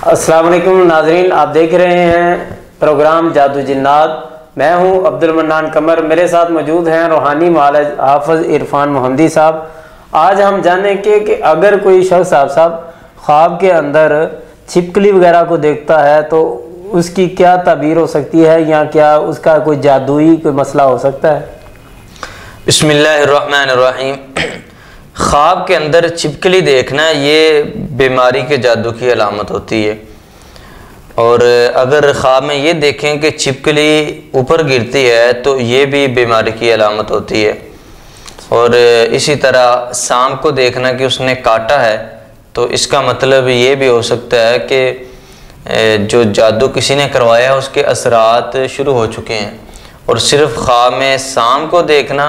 अस्सलाम वालेकुम नाजरीन, आप देख रहे हैं प्रोग्राम जादू जिन्नात। मैं हूं अब्दुल मन्नान कमर, मेरे साथ मौजूद हैं रूहानी मालिज हाफिज़ इरफान मोहम्मदी साहब। आज हम जानेंगे कि अगर कोई शख्स साहब ख्वाब के अंदर छिपकली वगैरह को देखता है तो उसकी क्या ताबीर हो सकती है, या क्या उसका कोई जादुई कोई मसला हो सकता है। बिस्मिल्लाहिर्रहमानिर्रहीम। ख्वाब के अंदर छिपकली देखना ये बीमारी के जादू की अलामत होती है। और अगर ख्वाब में ये देखें कि छिपकली ऊपर गिरती है तो ये भी बीमारी की अलामत होती है। और इसी तरह सांप को देखना कि उसने काटा है तो इसका मतलब ये भी हो सकता है कि जो जादू किसी ने करवाया है उसके असरात शुरू हो चुके हैं। और सिर्फ ख्वाब में सांप को देखना,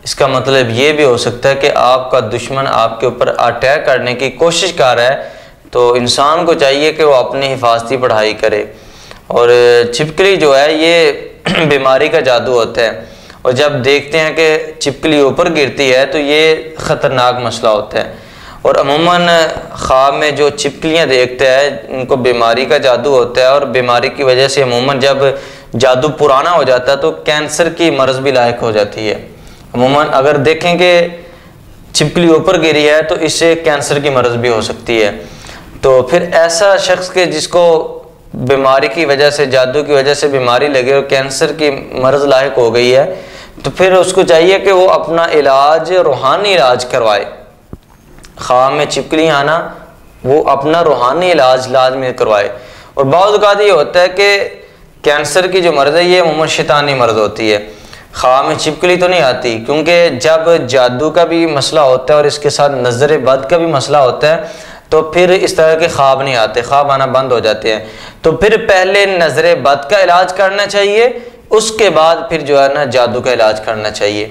इसका मतलब ये भी हो सकता है कि आपका दुश्मन आपके ऊपर अटैक करने की कोशिश कर रहा है। तो इंसान को चाहिए कि वो अपनी हिफाजती पढ़ाई करे। और छिपकली जो है ये बीमारी का जादू होता है, और जब देखते हैं कि छिपकली ऊपर गिरती है तो ये ख़तरनाक मसला होता है। और अमूमन ख्वाब में जो छिपकलियाँ देखते हैं उनको बीमारी का जादू होता है। और बीमारी की वजह से अमूमन जब जादू पुराना हो जाता है तो कैंसर की मर्ज़ भी लायक हो जाती है। अमूमन अगर देखें कि छिपकली ऊपर गिरी है तो इससे कैंसर की मर्ज़ भी हो सकती है। तो फिर ऐसा शख्स के जिसको बीमारी की वजह से, जादू की वजह से बीमारी लगे और कैंसर की मर्ज़ लायक हो गई है, तो फिर उसको चाहिए कि वो अपना इलाज, रूहानी इलाज करवाए। ख्वाब में छिपकली आना, वो अपना रूहानी इलाज लाजमी करवाए। और बहुत औक़ात ये होता है कि कैंसर की जो मर्ज़ है ये अमूमन शैतानी मर्ज़ होती है। ख्वाब में छिपकली तो नहीं आती, क्योंकि जब जादू का भी मसला होता है और इसके साथ नज़र बद का भी मसला होता है तो फिर इस तरह के ख्वाब नहीं आते, ख्वाब आना बंद हो जाते हैं। तो फिर पहले नज़र बद का इलाज करना चाहिए, उसके बाद फिर जो है ना जादू का इलाज करना चाहिए।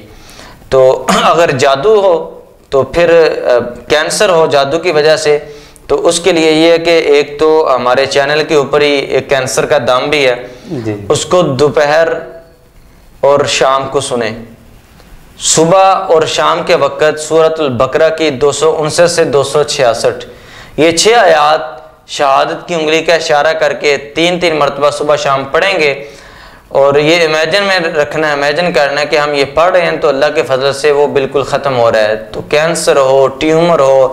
तो अगर जादू हो तो फिर कैंसर हो जादू की वजह से, तो उसके लिए ये है कि एक तो हमारे चैनल के ऊपर ही एक कैंसर का दाम भी है जी। उसको दोपहर और शाम को सुने। सुबह और शाम के वक़्त सूरतुल बकरा की 259 से 266 ये 6 आयात शहादत की उंगली का इशारा करके 3-3 मरतबा सुबह शाम पढ़ेंगे। और ये इमेजिन में रखना है, इमेजिन करना है कि हम ये पढ़ रहे हैं तो अल्लाह के फजल से वो बिल्कुल ख़त्म हो रहा है। तो कैंसर हो, ट्यूमर हो,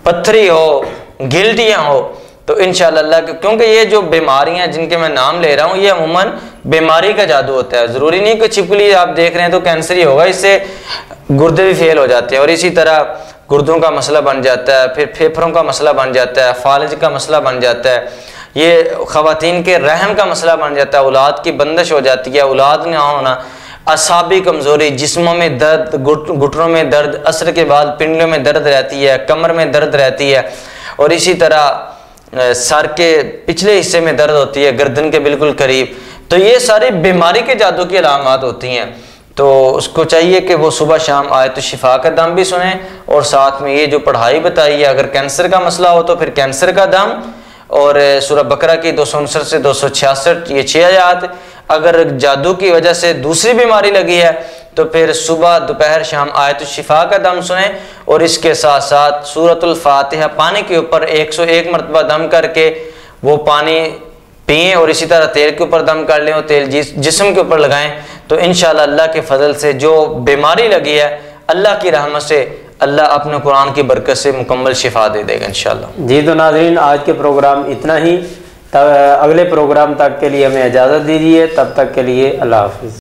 पत्थरी हो, गिल्टियाँ हो, तो इंशाअल्लाह अल्लाह के, क्योंकि ये जो बीमारियां जिनके मैं नाम ले रहा हूँ ये अमूमन बीमारी का जादू होता है। ज़रूरी नहीं कि छिपकली आप देख रहे हैं तो कैंसर ही होगा, इससे गुर्दे भी फेल हो जाते हैं और इसी तरह गुर्दों का मसला बन जाता है, फिर फेफड़ों का मसला बन जाता है, फालिज का मसला बन जाता है, ये ख़वातीन के रहम का मसला बन जाता है, औलाद की बंदिश हो जाती है, औलाद ना होना, असाबी कमज़ोरी, जिस्मों में दर्द, घुटनों में दर्द, असर के बाद पिंडों में दर्द रहती है, कमर में दर्द रहती है, और इसी तरह सर के पिछले हिस्से में दर्द होती है, गर्दन के बिल्कुल करीब। तो ये सारी बीमारी के जादू की अलामत होती हैं। तो उसको चाहिए कि वो सुबह शाम आयत शिफा का दम भी सुने, और साथ में ये जो पढ़ाई बताई है, अगर कैंसर का मसला हो तो फिर कैंसर का दम, और सूरह बकरा की 259 से 266 ये 6 आयात। अगर जादू की वजह से दूसरी बीमारी लगी है तो फिर सुबह दोपहर शाम आयत शिफा का दम सुने, और इसके साथ साथ सूरतुल फातिहा पानी के ऊपर 101 मरतबा दम करके वो पानी पिएँ, और इसी तरह तेल के ऊपर दम कर लें और तेल जिस्म के ऊपर लगाएं। तो इंशाअल्लाह अल्लाह के फजल से जो बीमारी लगी है, अल्लाह की रहमत से अल्लाह अपने कुरान की बरकत से मुकम्मल शिफा दे देगा इंशाअल्लाह। जी तो नाज़रीन, आज के प्रोग्राम इतना ही। अगले प्रोग्राम तक के लिए हमें इजाज़त दीजिए, तब तक के लिए अल्लाह हाफ़िज़।